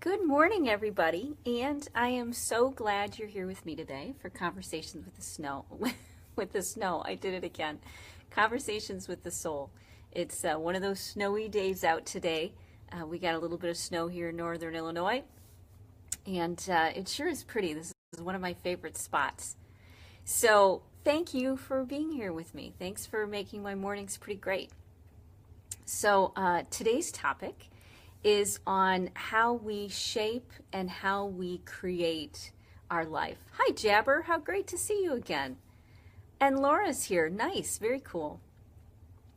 Good morning, everybody, and I am so glad you're here with me today for Conversations with the Snow. With the snow, I did it again. Conversations with the Soul. It's one of those snowy days out today. We got a little bit of snow here in northern Illinois, and it sure is pretty. This is one of my favorite spots. So thank you for being here with me. Thanks for making my mornings pretty great. So today's topic is on how we shape and how we create our life. Hi, Jabber. How great to see you again. And Laura's here. Nice. Very cool.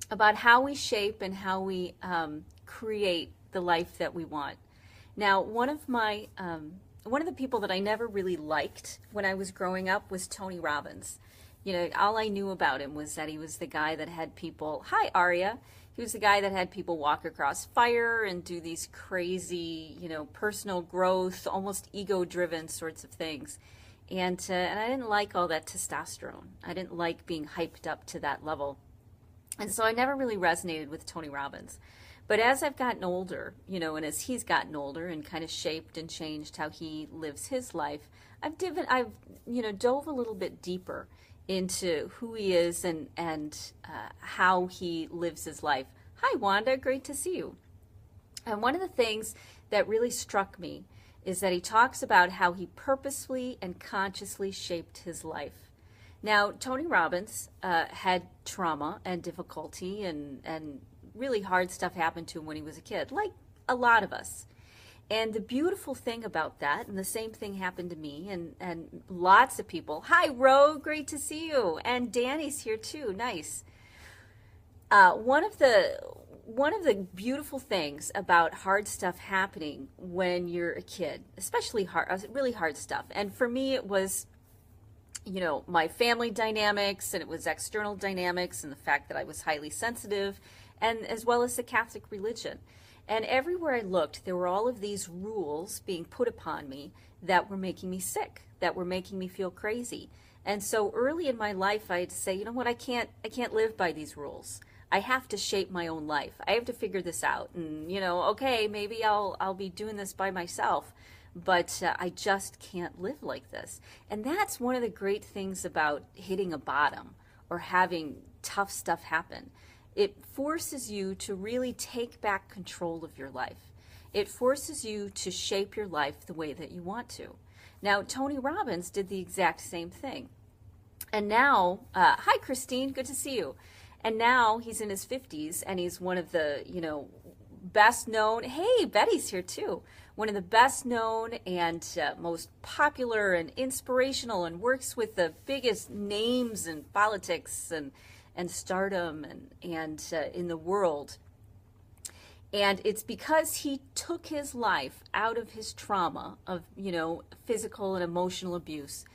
About how we shape and how we create the life that we want. Now, one of the people that I never really liked when I was growing up was Tony Robbins. You know, all I knew about him was that he was the guy that had people, hi, Aria. He was the guy that had people walk across fire and do these crazy, personal growth, almost ego-driven sorts of things. And I didn't like all that testosterone. I didn't like being hyped up to that level. And so I never really resonated with Tony Robbins. But as I've gotten older, and as he's gotten older and kind of shaped and changed how he lives his life, I've dove a little bit deeper into who he is and how he lives his life. Hi, Wanda. Great to see you. And one of the things that really struck me is that he talks about how he purposefully and consciously shaped his life. Now, Tony Robbins had trauma and difficulty and really hard stuff happened to him when he was a kid, like a lot of us. And the beautiful thing about that, and the same thing happened to me and lots of people. Hi, Ro, great to see you. And Danny's here too, nice. One of the beautiful things about hard stuff happening when you're a kid, especially really hard stuff. And for me, it was, my family dynamics, and it was external dynamics, and the fact that I was highly sensitive, and as well as the Catholic religion. And everywhere I looked, there were all of these rules being put upon me that were making me sick, that were making me feel crazy. And so early in my life, I had to say, you know what, I can't live by these rules. I have to shape my own life. I have to figure this out. And, okay, maybe I'll be doing this by myself, but I just can't live like this. And that's one of the great things about hitting a bottom or having tough stuff happen. It forces you to really take back control of your life. It forces you to shape your life the way that you want to. Now, Tony Robbins did the exact same thing. And now, hi, Christine, good to see you. And now he's in his 50s, and he's one of the, best known, hey, Betty's here too, one of the best known and most popular and inspirational, and works with the biggest names in politics and stardom and in the world. And it's because he took his life out of his trauma of, physical and emotional abuse,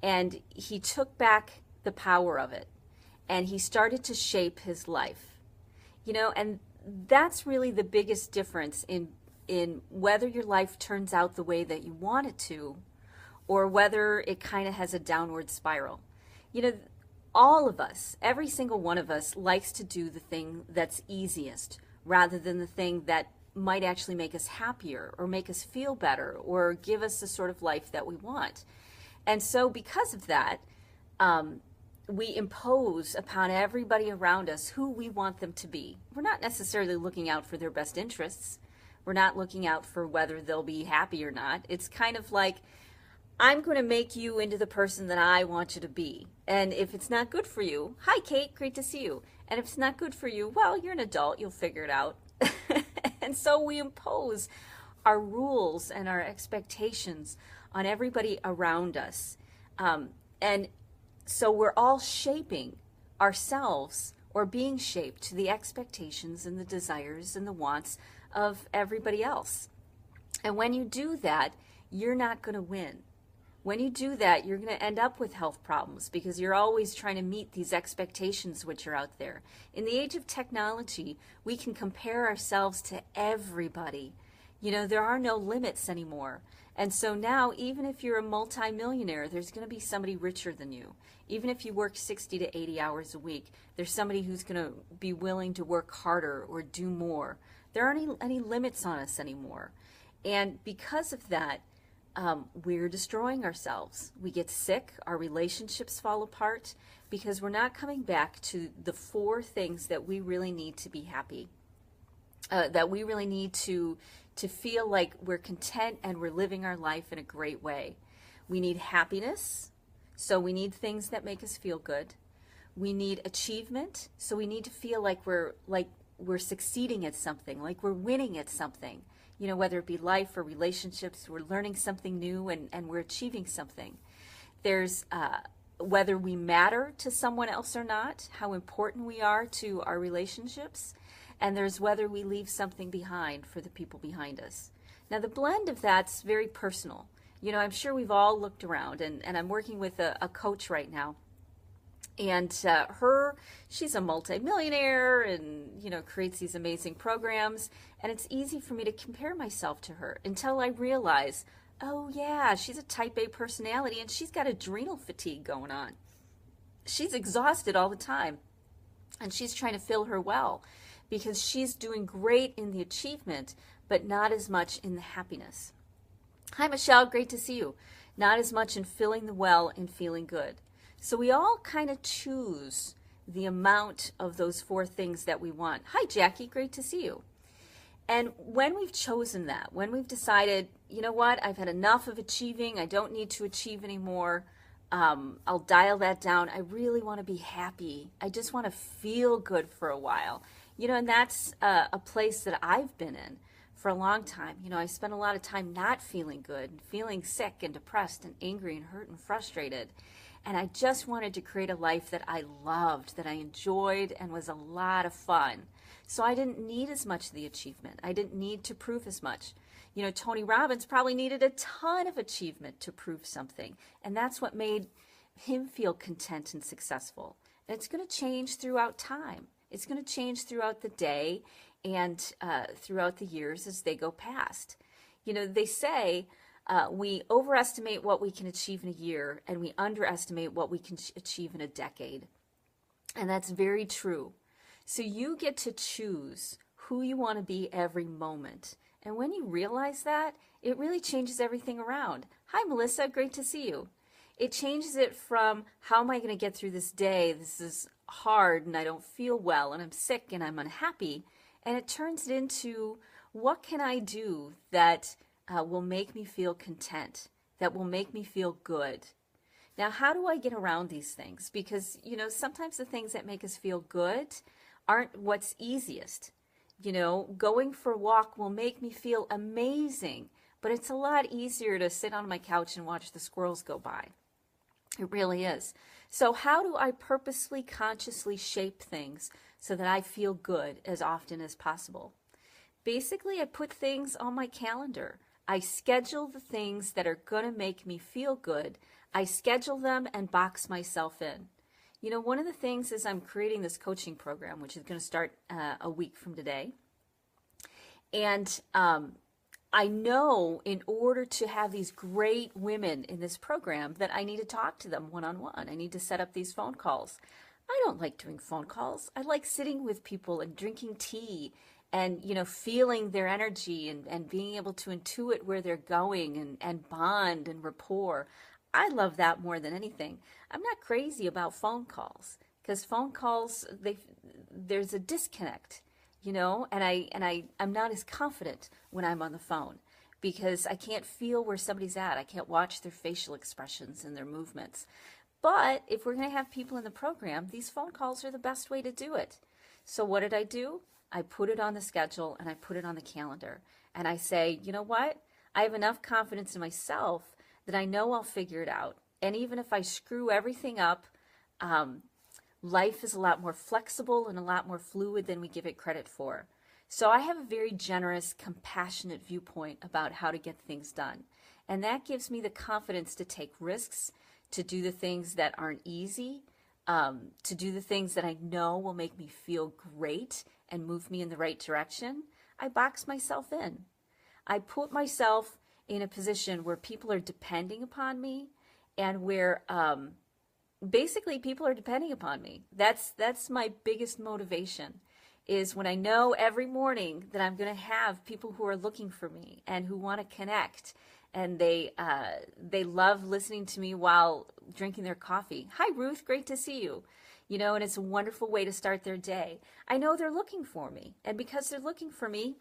and he took back the power of it, and he started to shape his life. And that's really the biggest difference in whether your life turns out the way that you want it to, or whether it kind of has a downward spiral. All of us, every single one of us, likes to do the thing that's easiest rather than the thing that might actually make us happier or make us feel better or give us the sort of life that we want. And so because of that, we impose upon everybody around us who we want them to be. We're not necessarily looking out for their best interests. We're not looking out for whether they'll be happy or not. It's kind of like, I'm going to make you into the person that I want you to be. And if it's not good for you, hi, Kate, great to see you. And if it's not good for you, well, you're an adult, you'll figure it out. And so we impose our rules and our expectations on everybody around us. And so we're all shaping ourselves or being shaped to the expectations and the desires and the wants of everybody else. And when you do that, you're not going to win. When you do that, you're going to end up with health problems because you're always trying to meet these expectations which are out there. In the age of technology, we can compare ourselves to everybody. There are no limits anymore. And so now, even if you're a multimillionaire, there's going to be somebody richer than you. Even if you work 60 to 80 hours a week, there's somebody who's going to be willing to work harder or do more. There aren't any limits on us anymore. And because of that, we're destroying ourselves. We get sick, our relationships fall apart because we're not coming back to the 4 things that we really need to be happy, that we really need to feel like we're content and we're living our life in a great way. We need happiness, so we need things that make us feel good. We need achievement, so we need to feel like we're succeeding at something, like we're winning at something. You know, whether it be life or relationships, we're learning something new and we're achieving something. There's whether we matter to someone else or not, how important we are to our relationships, and there's whether we leave something behind for the people behind us. Now, the blend of that's very personal. You know, I'm sure we've all looked around, and I'm working with a coach right now. And she's a multimillionaire and, you know, creates these amazing programs. And it's easy for me to compare myself to her until I realize, oh, yeah, she's a type A personality and she's got adrenal fatigue going on. She's exhausted all the time. And she's trying to fill her well because she's doing great in the achievement, but not as much in the happiness. Hi, Michelle. Great to see you. Not as much in filling the well and feeling good. So we all kind of choose the amount of those 4 things that we want. Hi, Jackie. Great to see you. And when we've chosen that, when we've decided, you know what, I've had enough of achieving, I don't need to achieve anymore, I'll dial that down. I really want to be happy. I just want to feel good for a while. You know, and that's a place that I've been in for a long time. You know, I spent a lot of time not feeling good, feeling sick and depressed and angry and hurt and frustrated. And I just wanted to create a life that I loved, that I enjoyed, and was a lot of fun. So I didn't need as much of the achievement. I didn't need to prove as much. You know, Tony Robbins probably needed a ton of achievement to prove something. And that's what made him feel content and successful. And it's going to change throughout time. It's going to change throughout the day and throughout the years as they go past. You know, they say, we overestimate what we can achieve in a year, and we underestimate what we can achieve in a decade. And that's very true. So you get to choose who you want to be every moment. And when you realize that, it really changes everything around. Hi, Melissa. Great to see you. It changes it from, how am I going to get through this day? This is hard, and I don't feel well, and I'm sick, and I'm unhappy. And it turns it into, what can I do that will make me feel content, that will make me feel good? Now, how do I get around these things? Because, you know, sometimes the things that make us feel good aren't what's easiest. You know, going for a walk will make me feel amazing, but it's a lot easier to sit on my couch and watch the squirrels go by. It really is. So how do I purposely, consciously shape things so that I feel good as often as possible? Basically, I put things on my calendar. I schedule the things that are going to make me feel good. I schedule them and box myself in. You know, one of the things is I'm creating this coaching program, which is going to start a week from today. And I know in order to have these great women in this program that I need to talk to them one-on-one. I need to set up these phone calls. I don't like doing phone calls. I like sitting with people and drinking tea and, you know, feeling their energy and being able to intuit where they're going and bond and rapport. I love that more than anything. I'm not crazy about phone calls because phone calls, there's a disconnect, you know, and I'm not as confident when I'm on the phone because I can't feel where somebody's at. I can't watch their facial expressions and their movements. But if we're going to have people in the program, these phone calls are the best way to do it. So what did I do? I put it on the schedule and I put it on the calendar. And I say, you know what? I have enough confidence in myself that I know I'll figure it out. And even if I screw everything up, life is a lot more flexible and a lot more fluid than we give it credit for. So I have a very generous, compassionate viewpoint about how to get things done. And that gives me the confidence to take risks, to do the things that aren't easy, to do the things that I know will make me feel great and move me in the right direction. I box myself in. I put myself in a position where people are depending upon me and where basically people are depending upon me. That's my biggest motivation is when I know every morning that I'm going to have people who are looking for me and who want to connect, and they love listening to me while drinking their coffee. Hi, Ruth, great to see you. You know, and it's a wonderful way to start their day. I know they're looking for me, and because they're looking for me,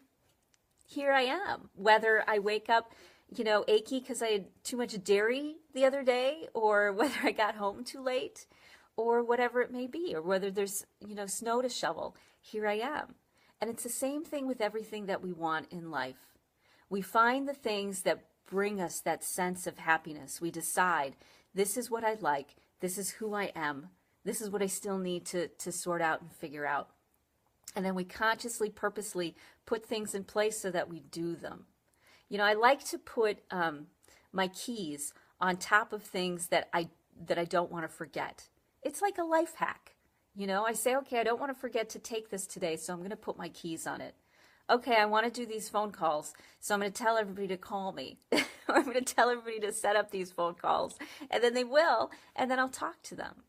here I am. Whether I wake up, you know, achy because I had too much dairy the other day, or whether I got home too late, or whatever it may be, or whether there's, you know, snow to shovel, here I am. And it's the same thing with everything that we want in life. We find the things that bring us that sense of happiness. We decide, this is what I like, this is who I am, this is what I still need to sort out and figure out. And then we consciously, purposely put things in place so that we do them. You know, I like to put my keys on top of things that I don't want to forget. It's like a life hack. You know, I say, okay, I don't want to forget to take this today, so I'm going to put my keys on it. Okay, I want to do these phone calls, so I'm going to tell everybody to call me. Or I'm going to tell everybody to set up these phone calls, and then they will, and then I'll talk to them.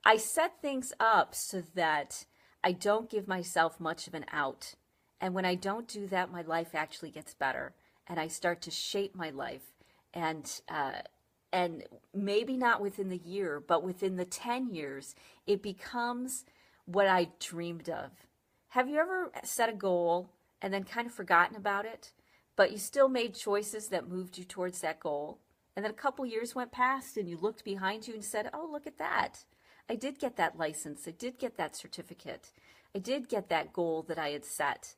I set things up so that I don't give myself much of an out. And when I don't do that, my life actually gets better, and I start to shape my life. And maybe not within the year, but within the 10 years, it becomes what I dreamed of. Have you ever set a goal and then kind of forgotten about it, but you still made choices that moved you towards that goal? And then a couple years went past and you looked behind you and said, oh, look at that. I did get that license. I did get that certificate. I did get that goal that I had set.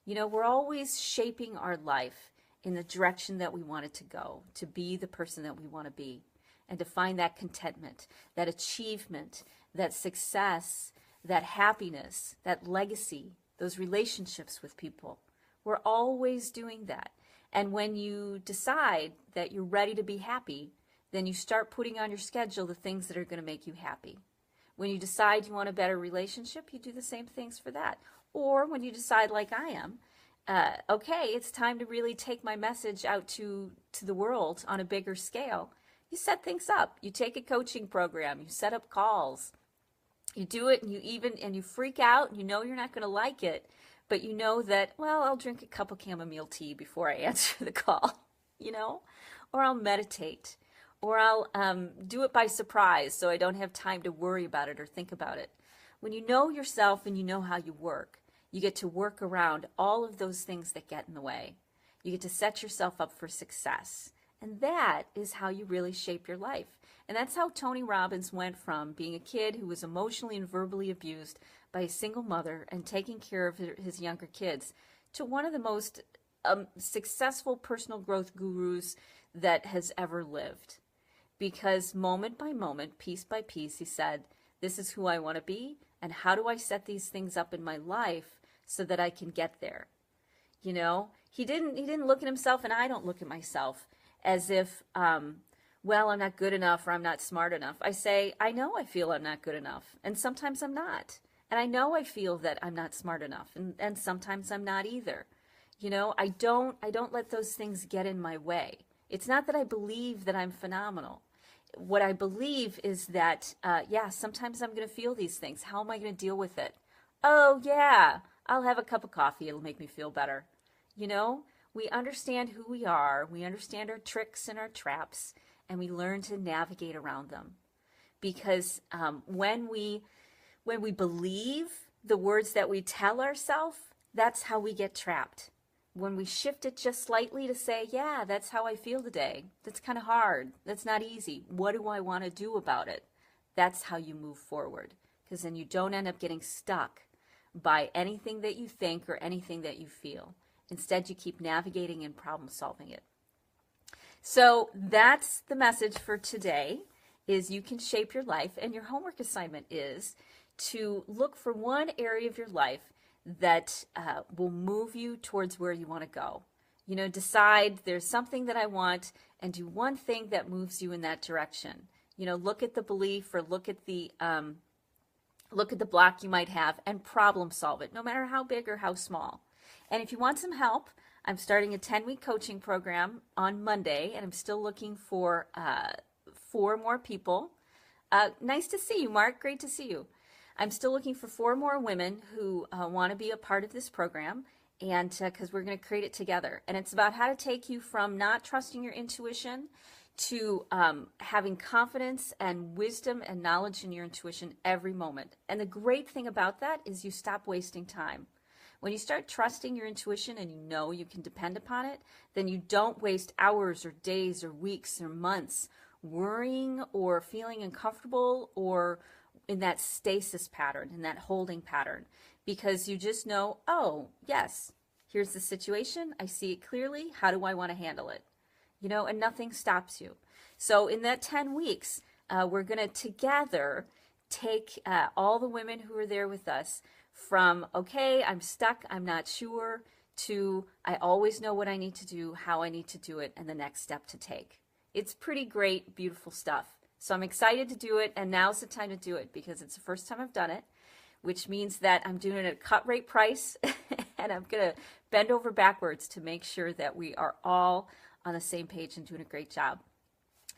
You know, we're always shaping our life in the direction that we want it to go, to be the person that we want to be, and to find that contentment, that achievement, that success, that happiness, that legacy, those relationships with people. We're always doing that. And when you decide that you're ready to be happy, then you start putting on your schedule the things that are going to make you happy. When you decide you want a better relationship, you do the same things for that. Or when you decide, like I am, okay, it's time to really take my message out to the world on a bigger scale. You set things up. You take a coaching program. You set up calls. You do it, and you freak out, and you know you're not going to like it, but you know that, well, I'll drink a cup of chamomile tea before I answer the call, you know, or I'll meditate, or I'll do it by surprise so I don't have time to worry about it or think about it. When you know yourself and you know how you work, you get to work around all of those things that get in the way. You get to set yourself up for success. And that is how you really shape your life. And that's how Tony Robbins went from being a kid who was emotionally and verbally abused by a single mother and taking care of his younger kids to one of the most successful personal growth gurus that has ever lived. Because moment by moment, piece by piece, he said, this is who I want to be, and how do I set these things up in my life so that I can get there? You know, he didn't look at himself, and I don't look at myself as if, well, I'm not good enough or I'm not smart enough. I say, I know I feel I'm not good enough, and sometimes I'm not. And I know I feel that I'm not smart enough, and sometimes I'm not either. You know, I don't let those things get in my way. It's not that I believe that I'm phenomenal. What I believe is that, yeah, sometimes I'm going to feel these things. How am I going to deal with it? Oh, yeah, I'll have a cup of coffee. It'll make me feel better. You know, we understand who we are. We understand our tricks and our traps, and we learn to navigate around them. Because when we believe the words that we tell ourselves, that's how we get trapped. When we shift it just slightly to say, yeah, that's how I feel today. That's kind of hard. That's not easy. What do I want to do about it? That's how you move forward. Because then you don't end up getting stuck by anything that you think or anything that you feel. Instead, you keep navigating and problem solving it. So that's the message for today, is you can shape your life. And your homework assignment is to look for one area of your life that will move you towards where you want to go. You know, decide there's something that I want and do one thing that moves you in that direction. You know, look at the belief or look at the block you might have and problem solve it, no matter how big or how small. And if you want some help, I'm starting a 10-week coaching program on Monday, and I'm still looking for 4 more people. Nice to see you, Mark. Great to see you. I'm still looking for 4 more women who want to be a part of this program, and because we're going to create it together. And it's about how to take you from not trusting your intuition to having confidence and wisdom and knowledge in your intuition every moment. And the great thing about that is you stop wasting time. When you start trusting your intuition and you know you can depend upon it, then you don't waste hours or days or weeks or months worrying or feeling uncomfortable or in that stasis pattern, in that holding pattern, because you just know, oh, yes, here's the situation. I see it clearly. How do I want to handle it? You know, and nothing stops you. So in that 10 weeks, we're going to together take all the women who are there with us from, okay, I'm stuck, I'm not sure, to I always know what I need to do, how I need to do it, and the next step to take. It's pretty great, beautiful stuff. So I'm excited to do it, and now's the time to do it because it's the first time I've done it, which means that I'm doing it at a cut rate price, and I'm going to bend over backwards to make sure that we are all on the same page and doing a great job.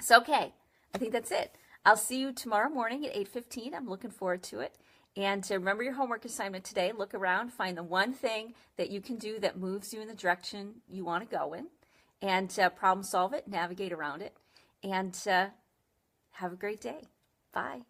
So, okay, I think that's it. I'll see you tomorrow morning at 8:15. I'm looking forward to it. And remember your homework assignment today. Look around, find the one thing that you can do that moves you in the direction you want to go in, and problem solve it, navigate around it, and have a great day. Bye.